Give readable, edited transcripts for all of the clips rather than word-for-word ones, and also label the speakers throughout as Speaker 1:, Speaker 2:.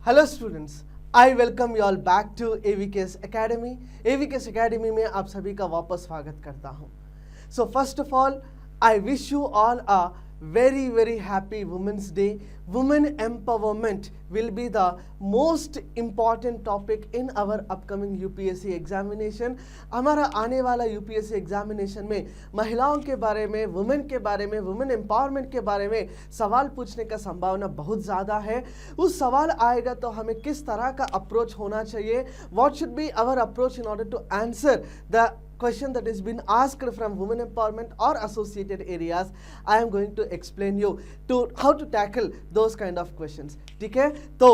Speaker 1: Hello students, I welcome you all back to AVKS academy. AVKS academy में आप सभी का वापस स्वागत करता हूं। So first of all, I wish you all a very happy Women's Day. Women empowerment will be the most important topic in our upcoming UPSC examination. हमारा आने वाला UPSC एग्जामिनेशन में महिलाओं के बारे में, वुमेन के बारे में, वुमेन एम्पावरमेंट के बारे में सवाल पूछने का संभावना बहुत ज़्यादा है। उस सवाल आएगा तो हमें किस तरह का अप्रोच होना चाहिए, what should be our approach in order to answer the question that has been asked from women empowerment or associated areas. I am going to explain you to how to tackle those kind of questions. ठीक है, तो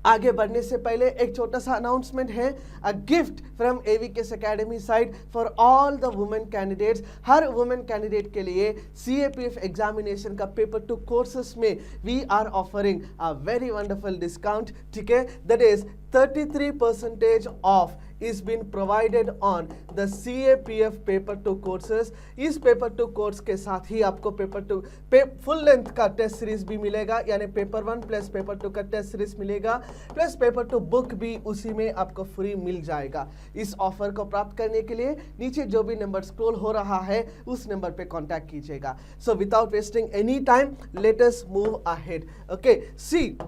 Speaker 1: आगे बढ़ने से पहले एक छोटा सा अनाउंसमेंट है, a gift from AVKS academy side for all the women candidates. हर वुमेन कैंडिडेट के लिए सीएपीएफ एग्जामिनेशन का पेपर 2 कोर्सेस में we are offering a very wonderful discount. ठीक है, that is 33% off is been provided on the CAPF paper 2 courses. इस paper 2 course के साथ ही आपको पेपर 2 फुल लेंथ का टेस्ट सीरीज भी मिलेगा, यानी पेपर 1 प्लस पेपर 2 का टेस्ट सीरीज मिलेगा, प्लस पेपर 2 बुक भी उसी में आपको फ्री मिल जाएगा। इस ऑफर को प्राप्त करने के लिए नीचे जो भी नंबर स्क्रॉल हो रहा है उस नंबर पे कांटेक्ट कीजिएगा। So without wasting any time, let us move ahead. Okay, see,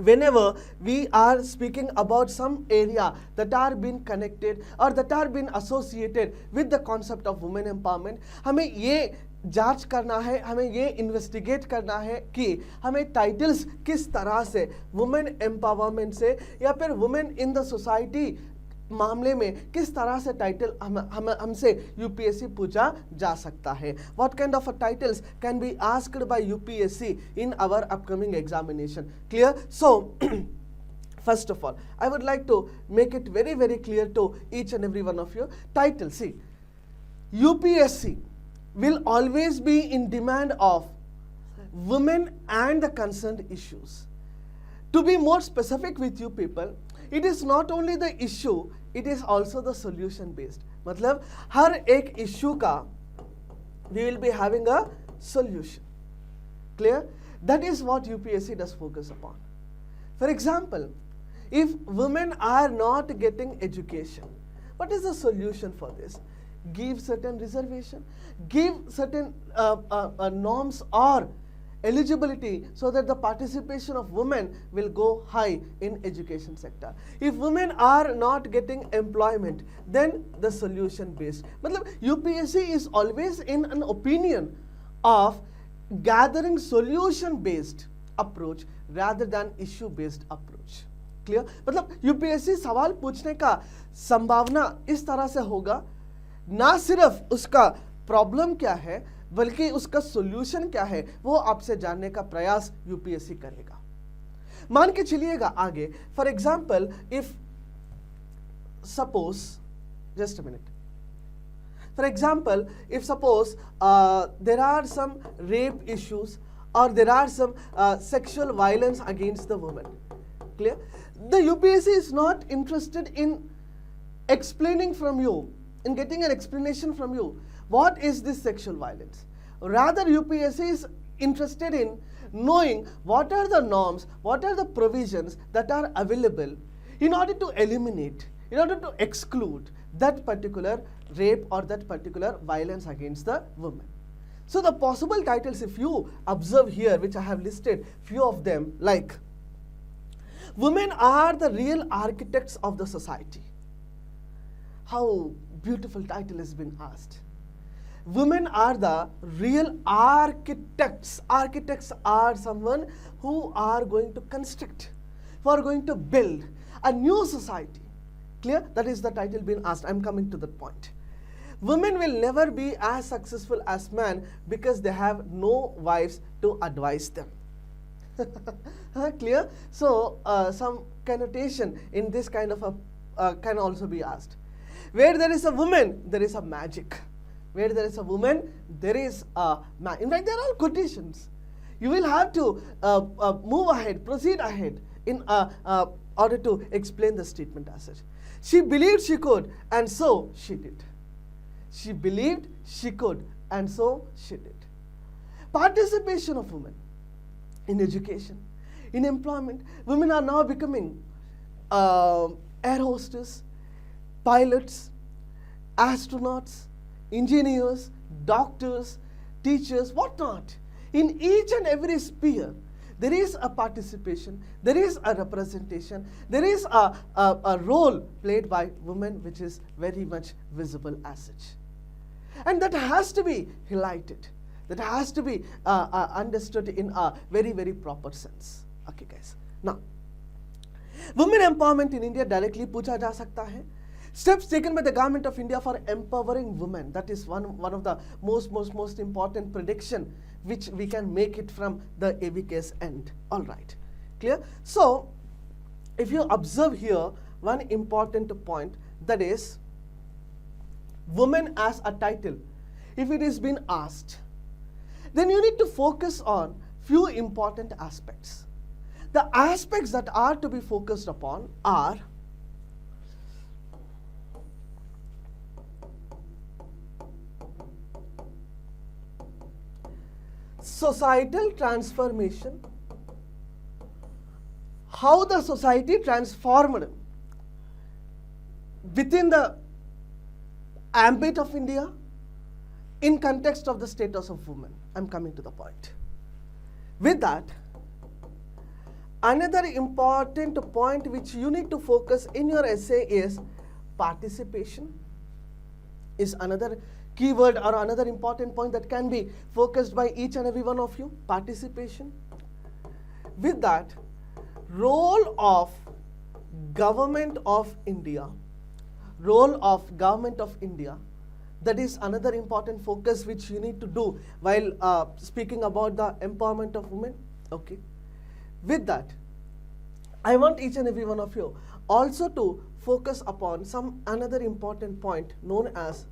Speaker 1: whenever we are speaking about some area that are being connected or that are being associated with the concept of women empowerment, हमें ये जांच करना है, हमें ये investigate करना है कि हमें टाइटल्स किस तरह से वुमेन एम्पावरमेंट से या फिर वुमेन इन द सोसाइटी मामले में किस तरह से टाइटल हमसे यूपीएससी पूछा जा सकता है। What kind of titles can be asked by UPSC in our upcoming examination. Clear? So first of all, I would like to make it very clear to each and every one of you. Title, see, UPSC will always be in demand of women and the concerned issues. To be more specific with you people, it is not only the issue, it is also the solution based. मतलब हर एक issue का we will be having a solution. Clear? That is what UPSC does focus upon. For example, if women are not getting education, what is the solution for this? Give certain reservation, give certain norms or eligibility so that the participation of women will go high in education sector. If women are not getting employment, then the solution based. मतलब UPSC is always in an opinion of gathering solution based approach rather than issue based approach. Clear? मतलब UPSC सवाल पूछने का संभावना इस तरह से होगा, ना सिर्फ उसका प्रॉब्लम क्या है बल्कि उसका सॉल्यूशन क्या है वो आपसे जानने का प्रयास यूपीएससी करेगा। मान के चलिएगा आगे, for example, if suppose, just a minute, for example, if suppose there are some rape issues और there are some sexual violence against the women. Clear? The UPSC is not interested in explaining from you, in getting an explanation from you. What is this sexual violence? Rather, UPSC is interested in knowing what are the norms, what are the provisions that are available in order to eliminate, in order to exclude that particular rape or that particular violence against the woman. So the possible titles, if you observe here, which I have listed few of them, like women are the real architects of the society. How beautiful title has been asked. Women are the real architects. Architects are someone who are going to construct, who are going to build a new society. Clear? That is the title being asked. I'm coming to that point. Women will never be as successful as men because they have no wives to advise them. Clear? So some connotation in this kind of a can also be asked. Where there is a woman, there is a magic. Where there is a woman, there is a man. In fact, there are quotations. You will have to move ahead, proceed ahead in order to explain the statement as such. She believed she could, and so she did. She believed she could, and so she did. Participation of women in education in employment. Women are now becoming air hostess, pilots, astronauts, engineers, doctors, teachers, whatnot. In each and every sphere, there is a participation, there is a representation, there is a role played by women which is very much visible as such. And that has to be highlighted. That has to be understood in a very, very proper sense. Okay, guys. Now, women empowerment in India directly पूछा जा सकता है. Steps taken by the government of India for empowering women. That is one of the most important prediction which we can make it from the AVK's end. All right, clear? So, if you observe here, one important point, that is women as a title. If it is been asked, then you need to focus on few important aspects. The aspects that are to be focused upon are societal transformation, how the society transformed within the ambit of India in context of the status of women. I'm coming to the point. With that, another important point which you need to focus in your essay is participation. Is another keyword or another important point that can be focused by each and every one of you. Participation. With that, role of government of India. Role of government of India. That is another important focus which you need to do while speaking about the empowerment of women. Okay. With that, I want each and every one of you also to focus upon another important point known as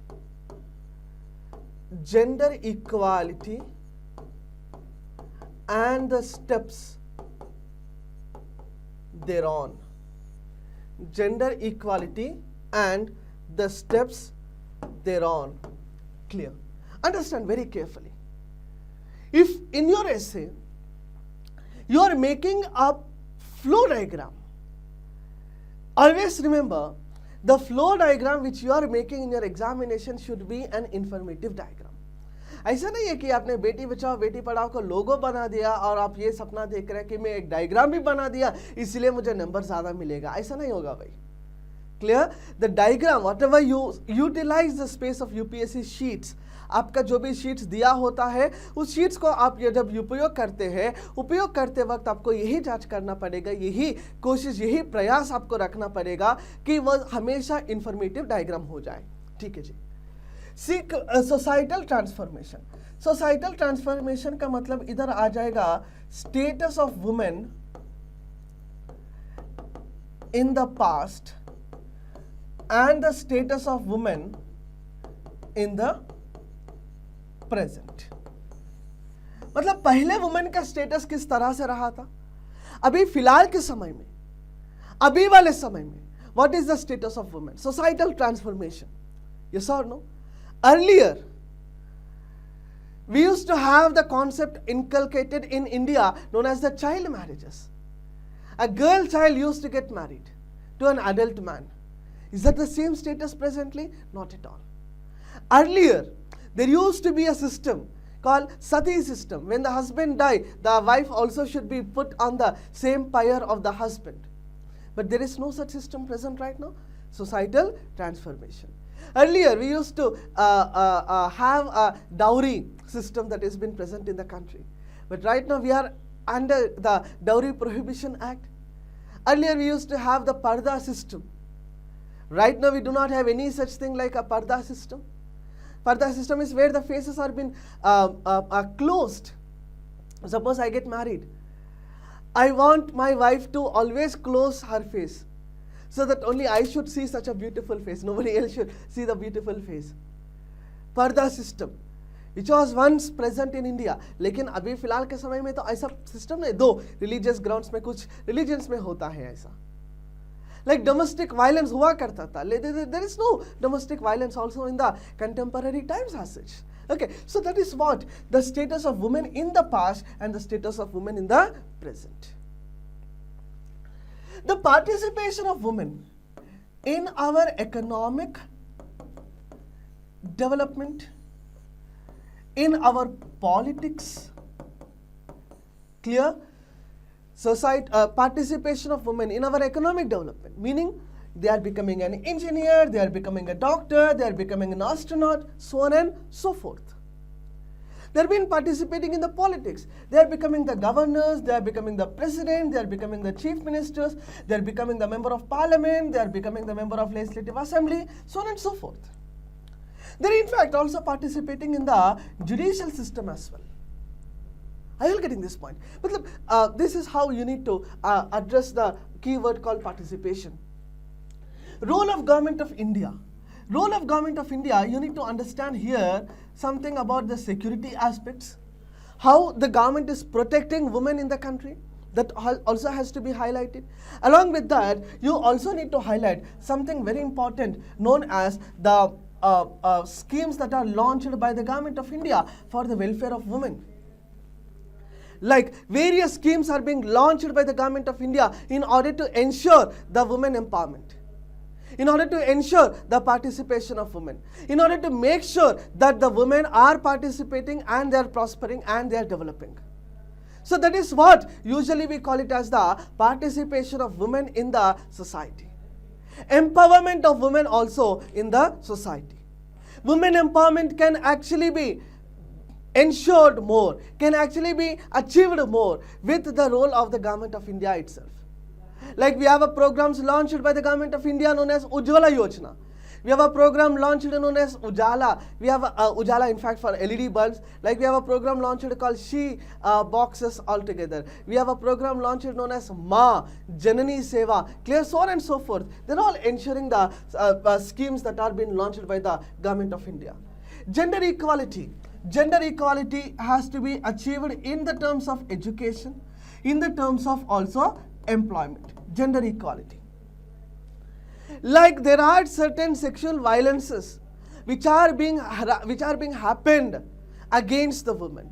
Speaker 1: gender equality and the steps thereon. Gender equality and the steps thereon. Clear? Understand very carefully. If in your essay you are making a flow diagram, always remember the flow diagram which you are making in your examination should be an informative diagram. ऐसा नहीं है कि आपने बेटी बचाओ बेटी पढ़ाओ को लोगो बना दिया और आप ये सपना देख रहे हैं कि मैं एक डायग्राम भी बना दिया इसलिए मुझे नंबर ज़्यादा मिलेगा. ऐसा नहीं होगा भाई. Clear? The diagram, whatever you utilize the space of UPSC sheets, आपका जो भी शीट्स दिया होता है उस शीट्स को आप ये जब उपयोग करते हैं, उपयोग करते वक्त आपको यही जांच करना पड़ेगा, यही कोशिश, यही प्रयास आपको रखना पड़ेगा कि वह हमेशा इंफॉर्मेटिव डायग्राम हो जाए. ठीक है जी. Societal transformation. सोसाइटल ट्रांसफॉर्मेशन का मतलब इधर आ जाएगा status of women in the past and the status of women in the present. मतलब पहले वुमेन का स्टेटस किस तरह से रहा था, अभी फिलहाल के समय में, अभी वाले समय में what is the status of women? Societal transformation. Yes or no? Earlier we used to have the concept inculcated in India known as the child marriages. A girl child used to get married to an adult man. Is that the same status presently? Not at all. Earlier, there used to be a system called sati system. When the husband died, the wife also should be put on the same pyre of the husband. But there is no such system present right now. Societal transformation. Earlier, we used to have a dowry system that has been present in the country. But right now, we are under the Dowry Prohibition Act. Earlier, we used to have the parda system. Right now, we do not have any such thing like a parda system. Parda system is where the faces are been closed. Suppose I get married. I want my wife to always close her face so that only I should see such a beautiful face. Nobody else should see the beautiful face. Parda system, which was once present in India. लेकिन अभी फिलहाल के समय में तो ऐसा system नहीं. दो religious grounds में कुछ religions में होता है ऐसा. Like domestic violence हुआ करता था. There is no domestic violence also in the contemporary times as such. Okay, so that is what the status of women in the past and the status of women in the present. The participation of women in our economic development, in our politics, clear? Society, participation of women in our economic development, meaning they are becoming an engineer, they are becoming a doctor, they are becoming an astronaut, so on and so forth. They have been participating in the politics. They are becoming the governors, they are becoming the president, they are becoming the chief ministers, they are becoming the member of parliament, they are becoming the member of legislative assembly, so on and so forth. They are in fact also participating in the judicial system as well. Are you getting this point? But this is how you need to address the keyword called participation. Role of Government of India. Role of Government of India, you need to understand here something about the security aspects, how the government is protecting women in the country. That also has to be highlighted. Along with that, you also need to highlight something very important known as the schemes that are launched by the Government of India for the welfare of women. Like various schemes are being launched by the Government of India in order to ensure the women empowerment, in order to ensure the participation of women, in order to make sure that the women are participating and they are prospering and they are developing. So that is what usually we call it as the participation of women in the society. Empowerment of women also in the society. Women empowerment can actually be ensured more, can actually be achieved more with the role of the Government of India itself. Like we have a programs launched by the Government of India known as Ujjwala Yojana. We have a program launched known as Ujala. We have Ujala in fact for LED bulbs. Like we have a program launched called She boxes altogether. We have a program launched known as Ma, Janani Seva, clear, so on and so forth. They're all ensuring the schemes that are being launched by the Government of India. Gender equality. Gender equality has to be achieved in the terms of education, in the terms of also employment. Gender equality. Like there are certain sexual violences which are being happened against the women.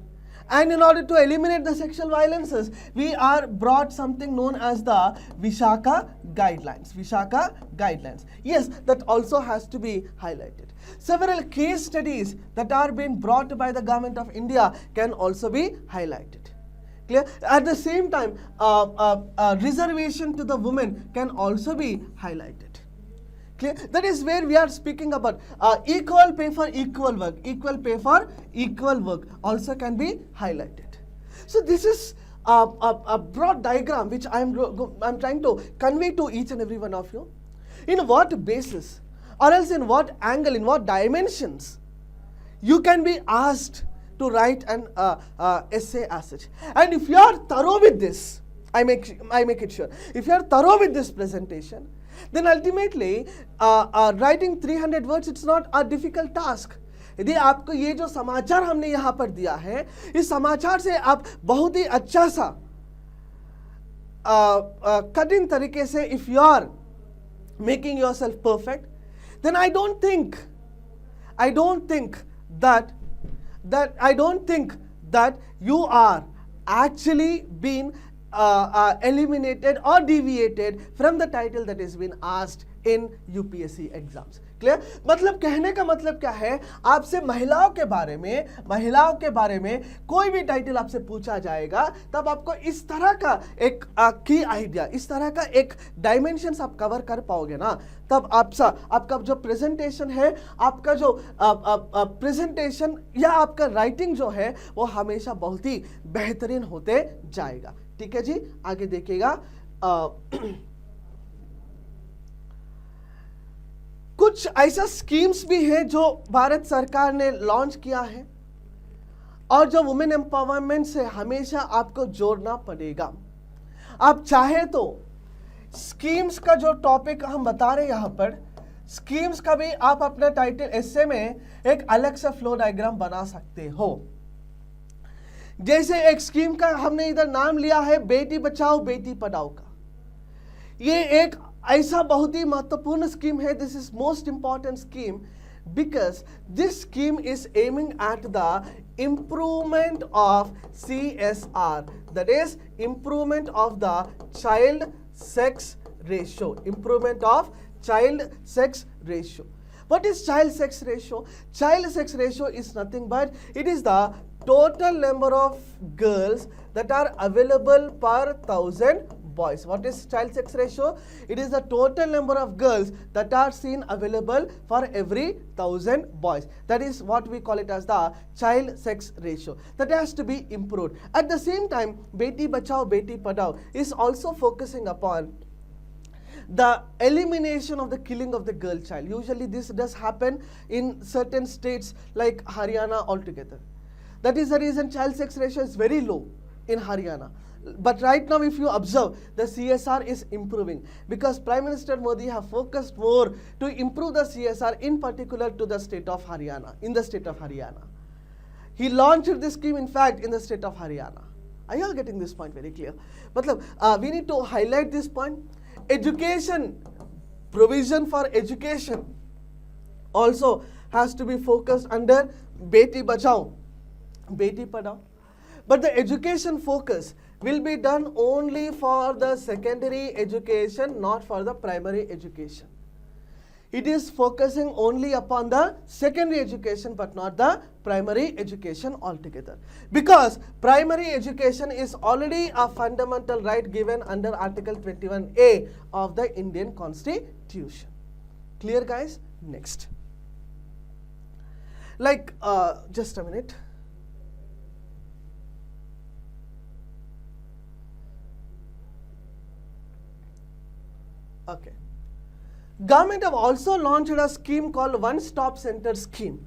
Speaker 1: And in order to eliminate the sexual violences, we are brought something known as the Vishaka guidelines. Vishaka guidelines. Yes, that also has to be highlighted. Several case studies that are being brought by the Government of India can also be highlighted. Clear? At the same time, reservation to the women can also be highlighted. Clear? That is where we are speaking about equal pay for equal work. Equal pay for equal work also can be highlighted. So this is a broad diagram which I'm trying to convey to each and every one of you. In what basis or else in what angle, in what dimensions you can be asked to write an essay as such. And if you are thorough with this, I make it sure, if you are thorough with this presentation, then ultimately writing 300 words, it's not a difficult task. यदि आपको ये जो समाचार हमने यहाँ पर दिया है, इस समाचार से आप बहुत ही अच्छा सा कठिन तरीके से if you are making yourself perfect, then I don't think that you are actually being eliminated or deviated from the title that has been asked in UPSC exams. Clear? मतलब कहने का मतलब क्या है, आपसे महिलाओं के बारे में कोई भी टाइटल आपसे पूछा जाएगा, तब आपको इस तरह का एक की आइडिया, इस तरह का एक डायमेंशंस आप कवर कर पाओगे ना, तब आपका जो प्रेजेंटेशन है, आपका जो प्रेजेंटेशन या आपका राइटिंग जो है वो हमेशा बहुत ही बेहतरीन होते जाएगा. ठीक है जी, आगे देखिएगा. कुछ ऐसा स्कीम्स भी है जो भारत सरकार ने लॉन्च किया है और जो वुमेन एम्पावरमेंट से हमेशा आपको जोड़ना पड़ेगा. आप चाहे तो स्कीम्स का जो टॉपिक हम बता रहे हैं यहाँ पर, स्कीम्स का भी आप अपना टाइटल एस्से में एक अलग सा फ्लो डायग्राम बना सकते हो. जैसे एक स्कीम का हमने इधर नाम लिया है बेटी बचाओ बेटी पढ़ाओ का. ये एक ऐसा बहुत ही महत्वपूर्ण स्कीम है. This is most important scheme because this scheme is aiming at the improvement of CSR, that is improvement of the child sex ratio. Improvement of child sex ratio. What is child sex ratio? Child sex ratio is nothing but it is the total number of girls that are available per 1,000 boys. What is child sex ratio? It is the total number of girls that are seen available for every 1,000 boys. That is what we call it as the child sex ratio. That has to be improved. At the same time, Beti Bachao, Beti Padhao is also focusing upon the elimination of the killing of the girl child. Usually this does happen in certain states like Haryana altogether. That is the reason child sex ratio is very low in Haryana. But right now if you observe, the CSR is improving because Prime Minister Modi have focused more to improve the CSR, in particular to the state of Haryana, in the state of Haryana. He launched this scheme in fact in the state of Haryana. Are you all getting this point very clear? But we need to highlight this point. Education, provision for education also has to be focused under Beti Bachao, Beti Padhao. But the education focus will be done only for the secondary education, not for the primary education. It is focusing only upon the secondary education but not the primary education altogether. Because primary education is already a fundamental right given under Article 21A of the Indian Constitution. Clear guys? Next. Just a minute. Okay. Government have also launched a scheme called One Stop Center scheme.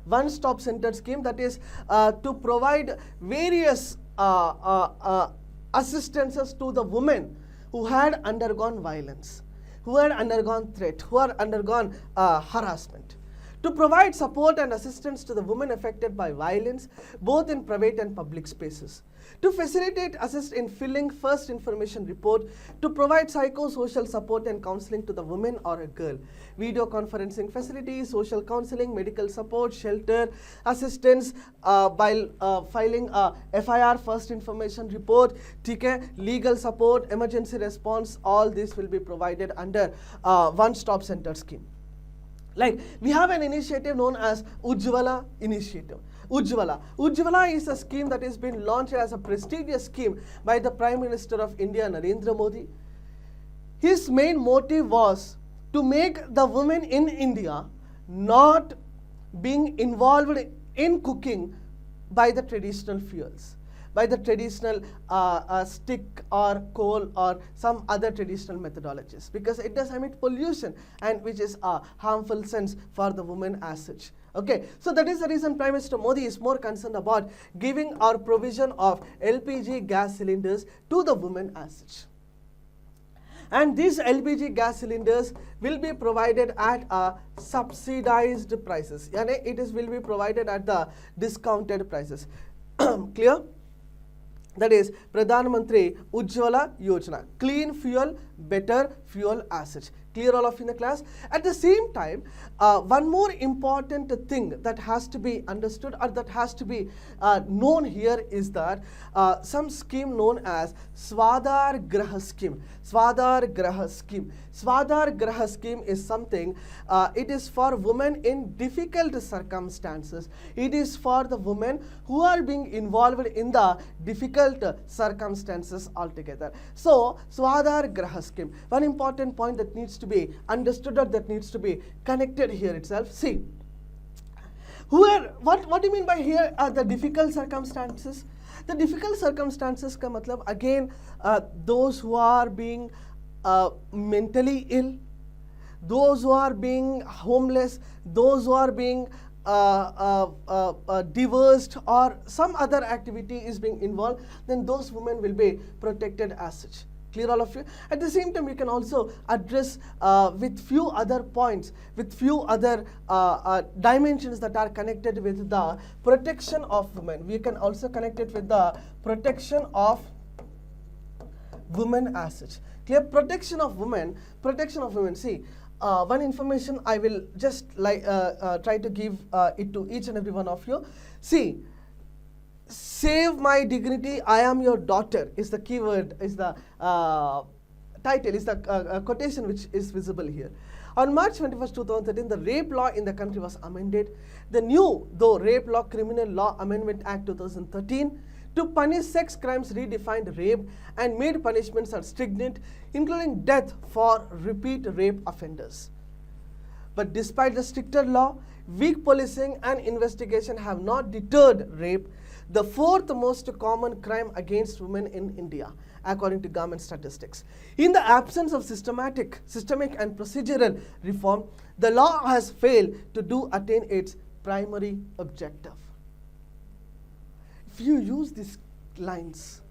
Speaker 1: One Stop Center scheme, that is to provide various assistances to the women who had undergone violence, who had undergone threat, who had undergone harassment. To provide support and assistance to the women affected by violence, both in private and public spaces. To facilitate, assist in filling first information report, to provide psychosocial support and counseling to the woman or a girl, video conferencing facilities, social counseling, medical support, shelter, assistance while filing a FIR first information report, legal support, emergency response, all this will be provided under One Stop Center scheme. Like we have an initiative known as Ujjwala initiative. Ujjwala is a scheme that has been launched as a prestigious scheme by the Prime Minister of India, Narendra Modi. His main motive was to make the women in India not being involved in cooking by the traditional fuels, by the traditional stick or coal or some other traditional methodologies, because it does emit pollution and which is a harmful sense for the woman as such. Okay, so that is the reason Prime Minister Modi is more concerned about giving our provision of LPG gas cylinders to the women as such. And these LPG gas cylinders will be provided at subsidized prices. Yani will be provided at the discounted prices. Clear? That is Pradhan Mantri Ujjwala Yojana. Clean fuel, better fuel as such. Clear all of you in the class? At the same time, one more important thing that has to be understood or that has to be known here is that some scheme known as Swadhar Graha scheme. Swadhar Graha scheme. Swadhar Graha scheme is something, it is for women in difficult circumstances. It is for the women who are being involved in the difficult circumstances altogether. So, Swadhar Graha scheme. One important point that needs to be understood or that needs to be connected here itself. See, what do you mean by here are the difficult circumstances? The difficult circumstances ka matlab again those who are being mentally ill, those who are being homeless, those who are being divorced or some other activity is being involved, then those women will be protected as such. Clear all of you? At the same time, you can also address with few other points, with few other dimensions that are connected with the protection of women. We can also connect it with the protection of women as such. Clear? Protection of women. See, one information I will just try to give it to each and every one of you. See, save my dignity, I am your daughter is the keyword, is the title is the quotation which is visible here. On March 21st, 2013, the rape law in the country was amended. The new, though, Rape Law Criminal Law Amendment Act 2013 to punish sex crimes redefined rape and made punishments are stringent, including death for repeat rape offenders. But despite the stricter law, weak policing and investigation have not deterred rape, the fourth most common crime against women in India, according to government statistics. In the absence of systemic and procedural reform, the law has failed to attain its primary objective. If you use these lines,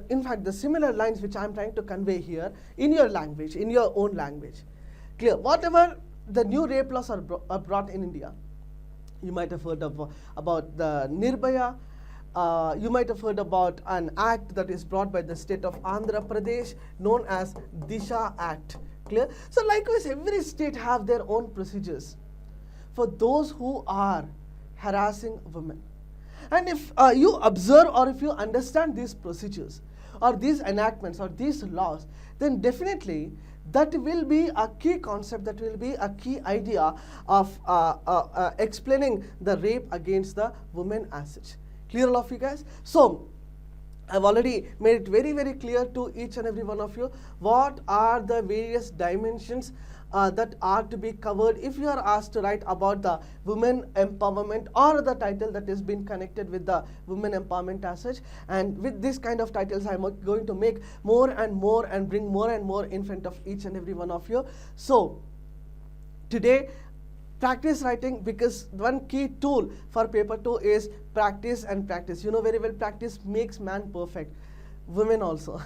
Speaker 1: in fact, the similar lines which I am trying to convey here in your language, in your own language, clear. Whatever the new rape laws are brought in India, you might have heard about the Nirbhaya. You might have heard about an act that is brought by the state of Andhra Pradesh known as Disha Act. Clear? So likewise, every state have their own procedures for those who are harassing women. And if you observe or if you understand these procedures or these enactments or these laws, then definitely that will be a key concept, that will be a key idea of explaining the rape against the women as such. Clear, all of you guys? So I've already made it very, very clear to each and every one of you what are the various dimensions that are to be covered if you are asked to write about the women empowerment or the title that has been connected with the women empowerment as such. And with this kind of titles, I'm going to make more and more and bring more and more in front of each and every one of you. So today, practice writing, because one key tool for paper 2 is practice and practice. You know very well, practice makes man perfect. Women also.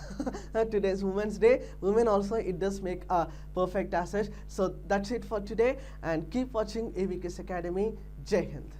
Speaker 1: Today is Women's Day. Women also, it does make a perfect as such. So that's it for today, and keep watching AVKS Academy. Jai Hind.